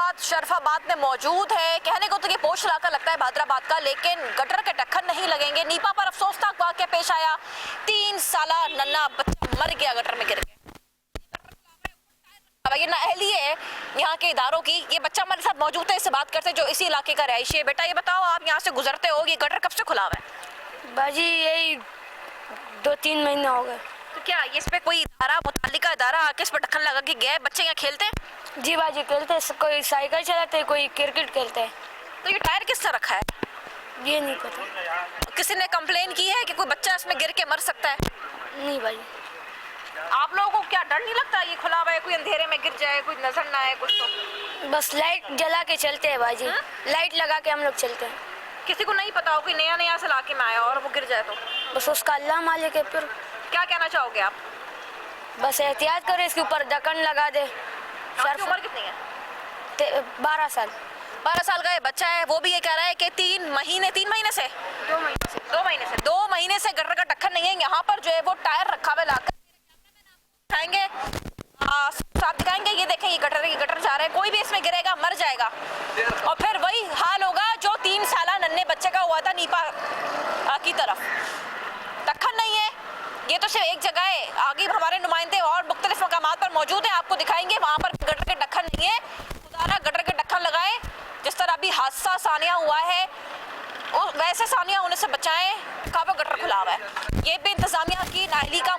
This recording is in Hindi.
हैदराबाद शरफाबाद में मौजूद है। कहने को तो ये पोश इलाका लगता है हैदराबाद का, लेकिन गटर के ढक्कन नहीं लगेंगे। नीपा पर अफसोसनाक वाकया पेश आया। 3 साला नन्हा बच्चा मर गया गटर में गिर के। अब ये नाअहली है यहाँ के इदारों की। ये बच्चा हमारे साथ मौजूद है, इससे बात करते हैं जो इसी इलाके का रहायशी है। बेटा ये बताओ, आप यहाँ से गुजरते हो, ये गटर कब से खुला हुआ है? बाजी यही 2-3 महीने हो गए। तो क्या इस पे कोई इदारा, मुतालिका इदारा आके इस पर ढक्कन लगा के गया है? बच्चे यहाँ खेलते हैं? जी बाजी खेलते हैं, कोई साइकिल चलाते हैं, कोई क्रिकेट खेलते हैं। तो ये टायर किसने रखा है? ये नहीं पता। किसी ने कंप्लेन की है कि कोई बच्चा इसमें गिर के मर सकता है? नहीं भाई। आप लोगों को क्या डर नहीं लगता ये खुला हुआ है, कोई अंधेरे में गिर जाए, कोई नजर ना आए कुछ? तो बस लाइट जला के चलते हैं बाजी। लाइट लगा के हम लोग चलते हैं। किसी को नहीं पता हो कि नया नया से इलाके में आया और वो गिर जाए तो? बस उसका अल्लाह मालिक है। फिर क्या कहना चाहोगे आप? बस एहतियात करें, इसके ऊपर ढक्कन लगा दे। आपकी उम्र कितनी है? 12 साल। 12 साल का ये बच्चा है, वो भी ये कह रहा है कि 3 महीने से 2 महीने से गटर का ढक्कन नहीं है। यहाँ पर जो है वो टायर रखा हुआ लाकर दिखाएंगे, साफ दिखाएंगे। ये देखें, ये गटर जा रहा है, कोई भी इसमें गिरेगा मर जाएगा। और फिर वही हाल होगा जो 3 साला नन्हे बच्चे का हुआ था नीपा की तरफ। ढक्कन नहीं है, ये तो सिर्फ एक जगह है। आगे हमारे नुमाइंदे और मुख्तलिफ मकामात पर मौजूद हैं, आपको दिखाएंगे। वहाँ पर गटर के ढक्कन नहीं है, खुदारा गटर के ढक्कन लगाएं। जिस तरह अभी हादसा सानिया हुआ है वैसे सानिया होने से बचाएं। काबा गटर खुला हुआ है। ये भी इंतजामिया की नाअहली का